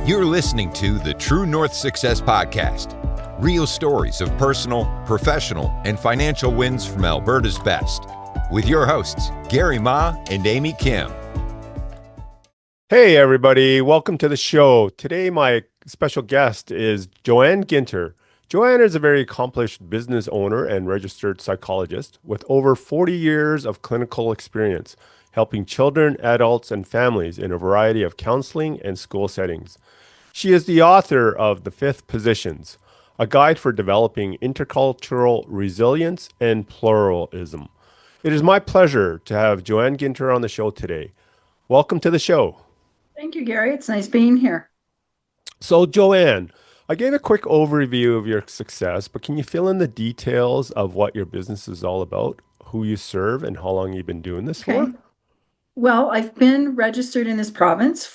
You're listening to the True North Success Podcast. Real stories of personal, professional, and financial wins from Alberta's best. With your hosts, Gary Ma and Amy Kim. Hey everybody, welcome to the show. Today my special guest is Joanne Ginter. Joanne is a very accomplished business owner and registered psychologist with over 40 years of clinical experience, helping children, adults, and families in a variety of counseling and school settings. She is the author of The Fifth Positions, a guide for developing intercultural resilience and pluralism. It is my pleasure to have Joanne Ginter on the show today. Welcome to the show. Thank you, Gary. It's nice being here. So, Joanne, I gave a quick overview of your success, but can you fill in the details of what your business is all about, who you serve, and how long you've been doing this for? Well, I've been registered in this province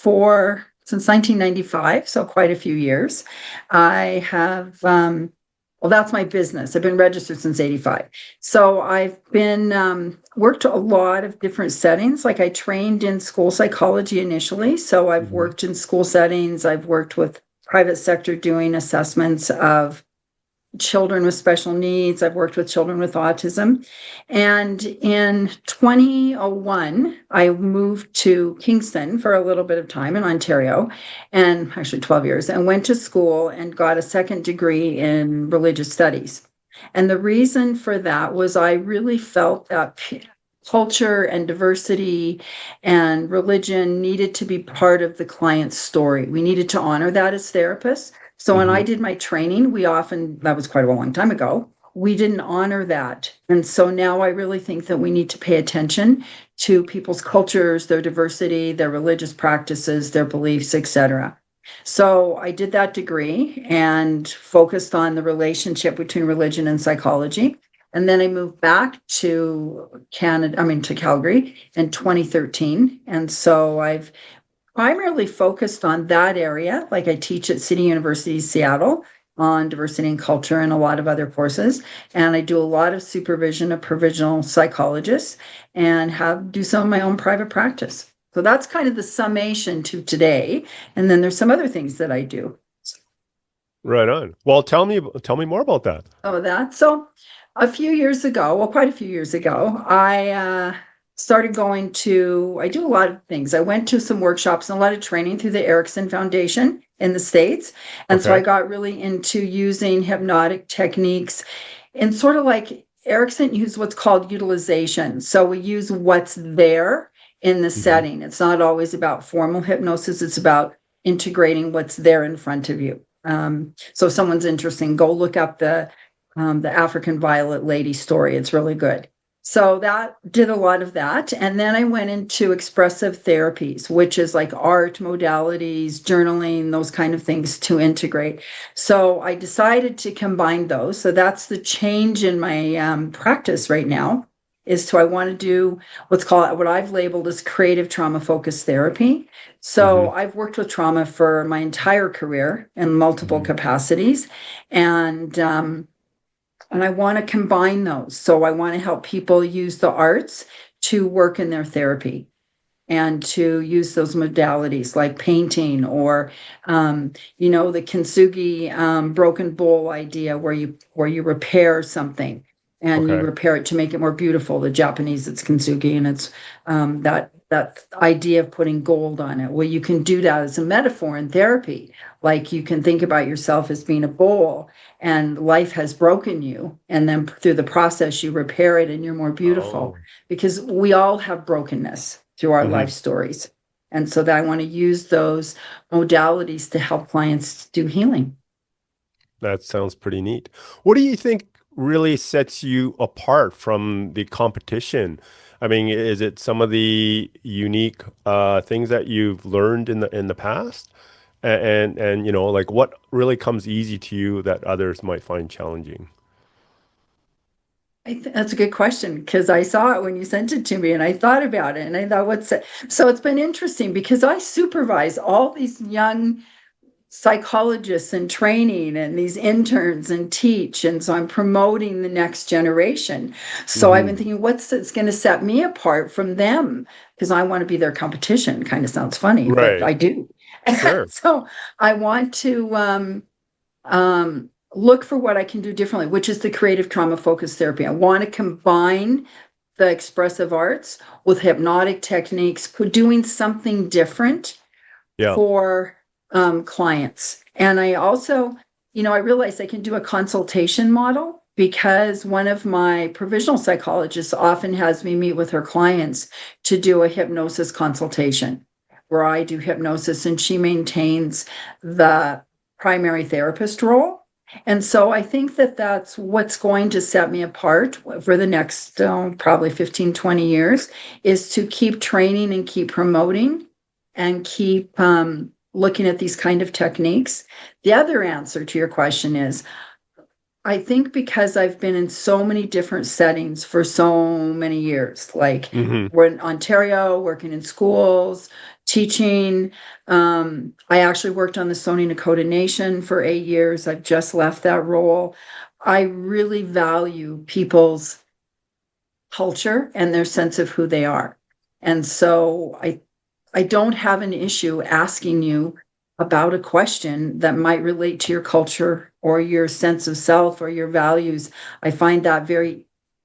since 1995, so quite a few years. I have, that's my business. I've been registered since 85. So I've been worked a lot of different settings. Like I trained in school psychology initially. So I've worked in school settings. I've worked with private sector doing assessments of children with special needs. I've worked with children with autism. And in 2001, I moved to Kingston for a little bit of time in Ontario, and actually 12 years, and went to school and got a second degree in religious studies. And the reason for that was I really felt that culture and diversity and religion needed to be part of the client's story. We needed to honor that as therapists. So when I did my training, that was quite a long time ago, we didn't honor that. And so now I really think that we need to pay attention to people's cultures, their diversity, their religious practices, their beliefs, etc. So I did that degree and focused on the relationship between religion and psychology. And then I moved back to Calgary in 2013. And so I've primarily focused on that area. Like I teach at City University Seattle on diversity and culture and a lot of other courses. And I do a lot of supervision of provisional psychologists and do some of my own private practice. So that's kind of the summation to today. And then there's some other things that I do. Right on. Well, tell me more about that. So quite a few years ago, I started I do a lot of things. I went to some workshops and a lot of training through the Erickson Foundation in the States. And so I got really into using hypnotic techniques and sort of like Erickson used what's called utilization. So we use what's there in the setting. It's not always about formal hypnosis. It's about integrating what's there in front of you. So if someone's interested, go look up the African Violet Lady story. It's really good. So that did a lot of that. And then I went into expressive therapies, which is like art modalities, journaling, those kind of things to integrate. So I decided to combine those. So that's the change in my practice right now I want to do what I've labeled as creative trauma focused therapy. So I've worked with trauma for my entire career in multiple capacities. And I want to combine those. So I want to help people use the arts to work in their therapy and to use those modalities like painting or, the kintsugi broken bowl idea where you repair something and you repair it to make it more beautiful. The Japanese, it's kintsugi, and it's that idea of putting gold on it. Well, you can do that as a metaphor in therapy. Like you can think about yourself as being a bowl and life has broken you. And then through the process, you repair it and you're more beautiful because we all have brokenness through our life stories. And so that I want to use those modalities to help clients do healing. That sounds pretty neat. What do you think really sets you apart from the competition? I mean, is it some of the unique things that you've learned in the past? And like what really comes easy to you that others might find challenging? That's a good question because I saw it when you sent it to me and I thought about it and I thought, so it's been interesting because I supervise all these young psychologists in training and these interns and teach. And so I'm promoting the next generation. So I've been thinking, what's going to set me apart from them? Because I want to be their competition. Kind of sounds funny, but I do. Sure. So I want to look for what I can do differently, which is the creative trauma focused therapy. I want to combine the expressive arts with hypnotic techniques, doing something different Yeah. for clients. And I also, I realized I can do a consultation model because one of my provisional psychologists often has me meet with her clients to do a hypnosis consultation where I do hypnosis and she maintains the primary therapist role. And so I think that that's what's going to set me apart for the next probably 15, 20 years is to keep training and keep promoting and keep looking at these kind of techniques. The other answer to your question is, I think because I've been in so many different settings for so many years, like Hmm. we're in Ontario, working in schools, teaching. I actually worked on the Stoney Nakoda Nation for 8 years. I've just left that role. I really value people's culture and their sense of who they are. And so I don't have an issue asking you about a question that might relate to your culture or your sense of self or your values. I find that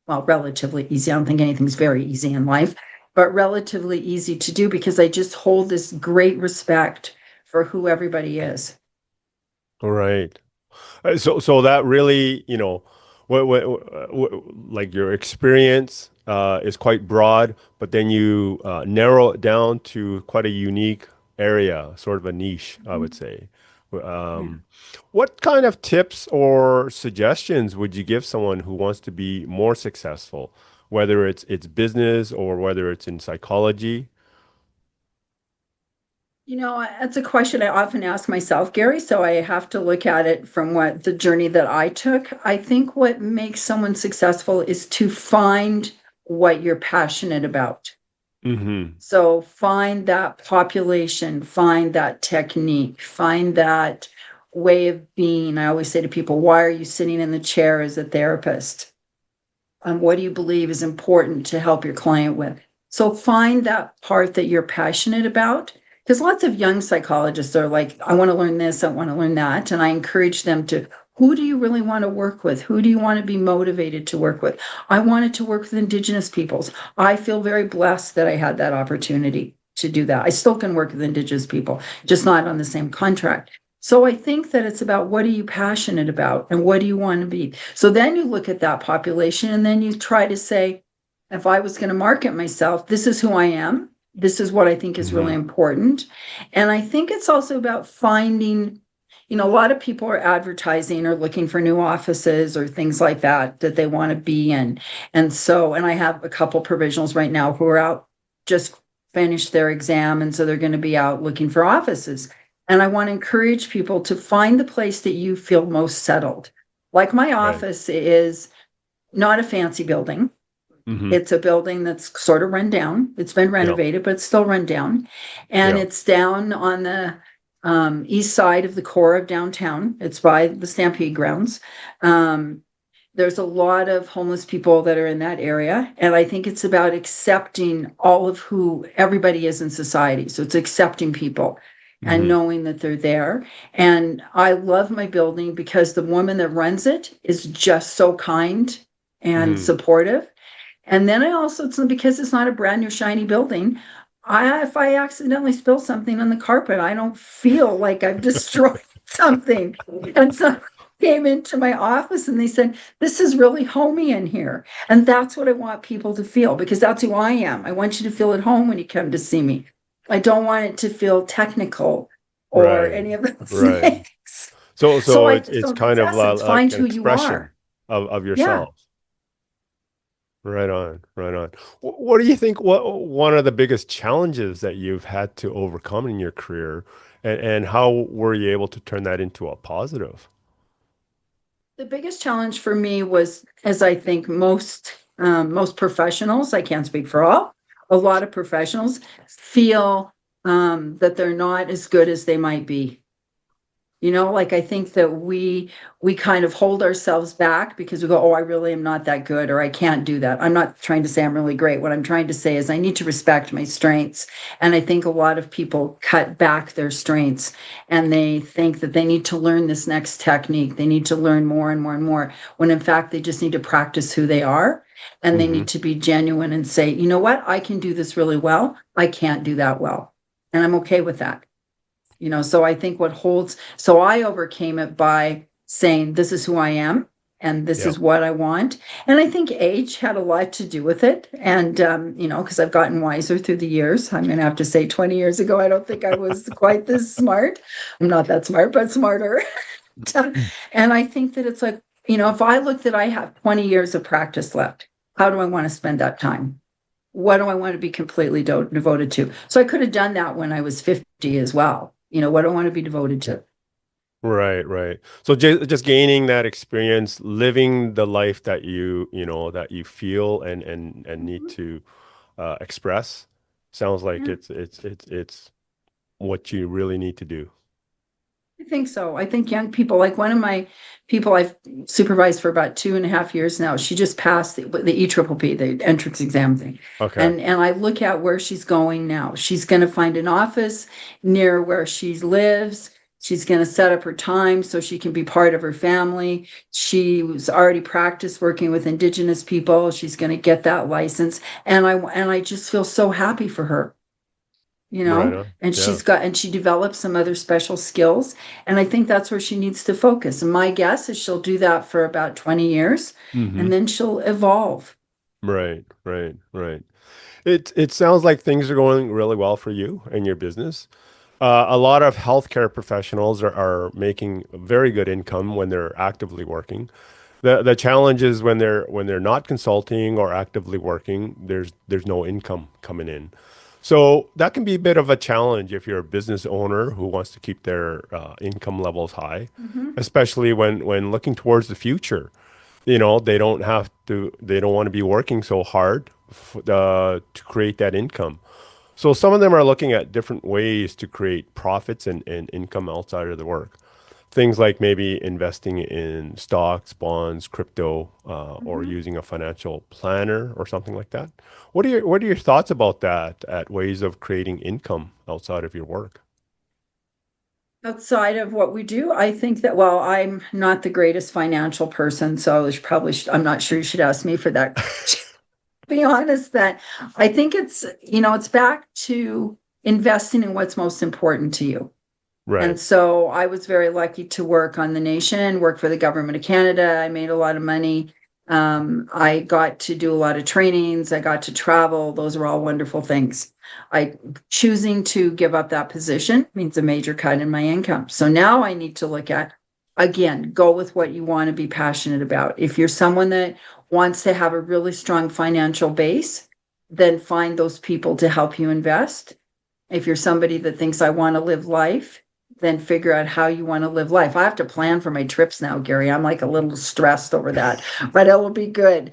relatively easy. I don't think anything's very easy in life, but relatively easy to do because I just hold this great respect for who everybody is. All right. So that really, like your experience is quite broad, but then you narrow it down to quite a unique area, sort of a niche, I would say. Yeah. Um, what kind of tips or suggestions would you give someone who wants to be more successful, whether it's business or whether it's in psychology? That's a question I often ask myself, Gary. So I have to look at it from what the journey that I took. I think what makes someone successful is to find what you're passionate about. Mm-hmm. So find that population, find that technique, find that way of being. I always say to people, why are you sitting in the chair as a therapist? What do you believe is important to help your client with? So find that part that you're passionate about. Because lots of young psychologists are like, I want to learn this, I want to learn that. And I encourage them to, who do you really want to work with? Who do you want to be motivated to work with? I wanted to work with Indigenous peoples. I feel very blessed that I had that opportunity to do that. I still can work with Indigenous people, just not on the same contract. So I think that it's about what are you passionate about and what do you want to be? So then you look at that population and then you try to say, if I was going to market myself, this is who I am. This is what I think is really Mm-hmm. important. And I think it's also about finding, a lot of people are advertising or looking for new offices or things like that they want to be in. And I have a couple provisionals right now who are out, just finished their exam. And so they're going to be out looking for offices. And I want to encourage people to find the place that you feel most settled. Like my Right. office is not a fancy building. Mm-hmm. It's a building that's sort of run down. It's been Yeah. renovated, but it's still run down. And Yeah. it's down on the east side of the core of downtown. It's by the Stampede grounds. There's a lot of homeless people that are in that area. And I think it's about accepting all of who everybody is in society. So it's accepting people and Mm-hmm. knowing that they're there. And I love my building because the woman that runs it is just so kind and Mm-hmm. supportive. And then I also, it's because it's not a brand new shiny building. If I accidentally spill something on the carpet, I don't feel like I've destroyed something. And so I came into my office and they said, this is really homey in here. And that's what I want people to feel because that's who I am. I want you to feel at home when you come to see me. I don't want it to feel technical or Right. any of those Right. things. So So so I, it's so that's kind of essence, like find an who you expression are. of Yeah. yourself. Right on, right on. What do you think one of the biggest challenges that you've had to overcome in your career and how were you able to turn that into a positive? The biggest challenge for me was, as I think most professionals, I can't speak for all, a lot of professionals feel that they're not as good as they might be. Like I think that we kind of hold ourselves back because we go, oh, I really am not that good, or I can't do that. I'm not trying to say I'm really great. What I'm trying to say is I need to respect my strengths. And I think a lot of people cut back their strengths and they think that they need to learn this next technique. They need to learn more and more and more, when in fact they just need to practice who they are. And they Hmm. need to be genuine and say, you know what, I can do this really well. I can't do that well. And I'm okay with that. So I think so I overcame it by saying, this is who I am and this Yeah. is what I want. And I think age had a lot to do with it. And, because I've gotten wiser through the years. I'm going to have to say 20 years ago, I don't think I was quite this smart. I'm not that smart, but smarter. And I think that it's like, if I look that I have 20 years of practice left, how do I want to spend that time? What do I want to be completely devoted to? So I could have done that when I was 50 as well. What do I want to be devoted to? Right, right. So just gaining that experience, living the life that that you feel and need Mhm. to express, sounds like Yeah. it's what you really need to do. I think so. I think young people, like one of my people I've supervised for about 2.5 years now, she just passed the E-triple-P, the entrance exam thing. Okay. And I look at where she's going now. She's going to find an office near where she lives. She's going to set up her time so she can be part of her family. She was already practiced working with Indigenous people. She's going to get that license. And I just feel so happy for her. Right on. And Yeah. she developed some other special skills. And I think that's where she needs to focus. And my guess is she'll do that for about 20 years Hmm. and then she'll evolve. Right, right, right. It sounds like things are going really well for you and your business. A lot of healthcare professionals are making very good income when they're actively working. The challenge is when they're not consulting or actively working, there's no income coming in. So that can be a bit of a challenge if you're a business owner who wants to keep their income levels high, Mhm. especially when looking towards the future. They don't want to be working so hard to create that income. So some of them are looking at different ways to create profits and income outside of the work. Things like maybe investing in stocks, bonds, crypto, or Mhm. using a financial planner or something like that. What are your thoughts about that at ways of creating income outside of your work? Outside of what we do, I think that, well, I'm not the greatest financial person, so I'm not sure you should ask me for that. Be honest, that I think it's back to investing in what's most important to you. And Right. so I was very lucky to work on the nation, work for the government of Canada. I made a lot of money. I got to do a lot of trainings. I got to travel. Those are all wonderful things. I choosing to give up that position means a major cut in my income. So now I need to look at, again, go with what you want to be passionate about. If you're someone that wants to have a really strong financial base, then find those people to help you invest. If you're somebody that thinks I want to live life, then figure out how you want to live life. I have to plan for my trips now, Gary. I'm like a little stressed over that, but it will be good.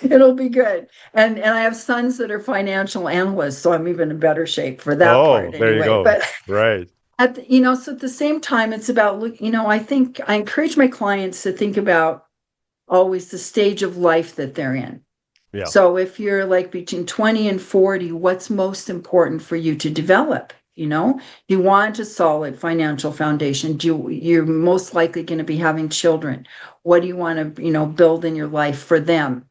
It'll be good. And I have sons that are financial analysts, so I'm even in better shape for that Oh, part there you anyway. go. But Right. so at the same time, it's about I think I encourage my clients to think about always the stage of life that they're in. Yeah. So if you're like between 20 and 40, what's most important for you to develop? You want a solid financial foundation. You're most likely going to be having children. What do you want to, build in your life for them?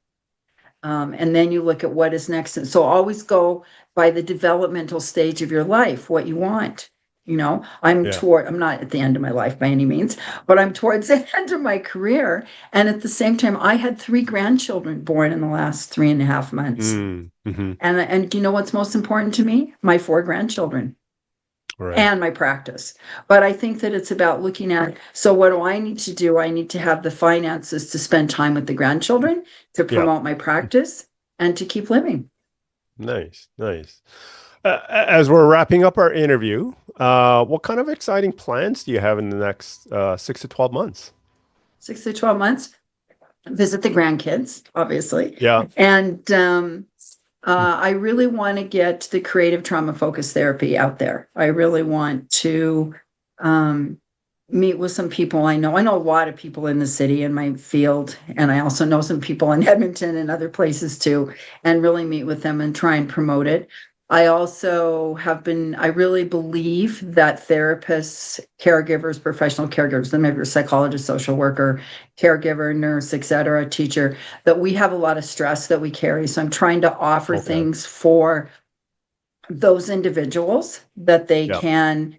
And then you look at what is next. And so always go by the developmental stage of your life, what you want. Yeah. I'm not at the end of my life by any means, but I'm towards the end of my career. And at the same time, I had 3 grandchildren born in the last 3.5 months. Mm, hmm. And you know what's most important to me? My 4 grandchildren Right. and my practice. But I think that it's about looking at, so what do I need to do? I need to have the finances to spend time with the grandchildren, to Yeah. promote my practice, and to keep living. Nice. Nice. As we're wrapping up our interview, what kind of exciting plans do you have in the next 6 to 12 months? 6 to 12 months, visit the grandkids, obviously. Yeah. And I really want to get the creative trauma focused therapy out there. I really want to meet with some people I know. I know a lot of people in the city in my field, and I also know some people in Edmonton and other places too, and really meet with them and try and promote it. I also I really believe that therapists, caregivers, professional caregivers, then maybe you're a psychologist, social worker, caregiver, nurse, etc., teacher, that we have a lot of stress that we carry. So I'm trying to offer things for those individuals that they can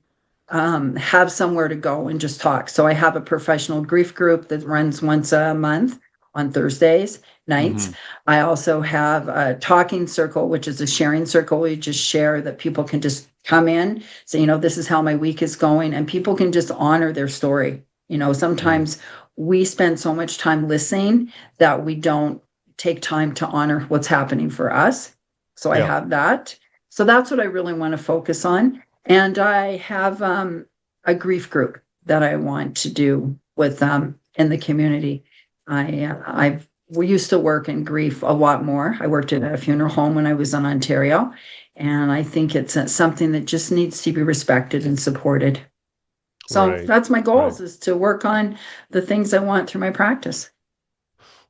have somewhere to go and just talk. So I have a professional grief group that runs once a month on Thursdays nights. I also have a talking circle, which is a sharing circle. We just share that people can just come in, say, this is how my week is going, and people can just honor their story. Sometimes we spend so much time listening that we don't take time to honor what's happening for us. So I have that. So that's what I really want to focus on. And I have a grief group that I want to do with in the community. We used to work in grief a lot more. I worked at a funeral home when I was in Ontario, and I think it's something that just needs to be respected and supported. So that's my goals, is to work on the things I want through my practice.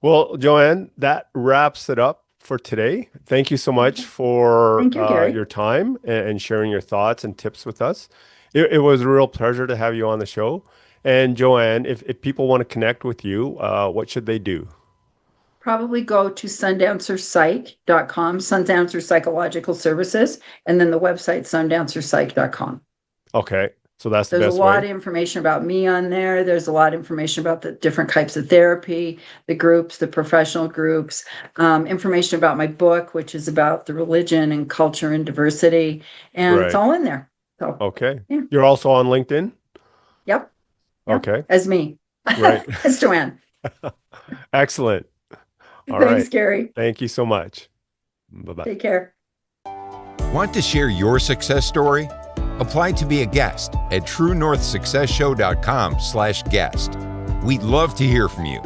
Well, Joanne, that wraps it up for today. Thank you so much for your time and sharing your thoughts and tips with us. It was a real pleasure to have you on the show. And Joanne, if people want to connect with you, what should they do? Probably go to sundancerpsych.com, Sundancer Psychological Services, and then the website sundancerpsych.com. Okay. So that's the best way. There's a lot of information about me on there. There's a lot of information about the different types of therapy, the groups, the professional groups, information about my book, which is about the religion and culture and diversity. And it's all in there. So, okay. Yeah. You're also on LinkedIn? Yep. Okay. As me. Right. As Joanne. Excellent. All Thanks, right. Gary. Thank you so much. Bye-bye. Take care. Want to share your success story? Apply to be a guest at truenorthsuccessshow.com/guest. We'd love to hear from you.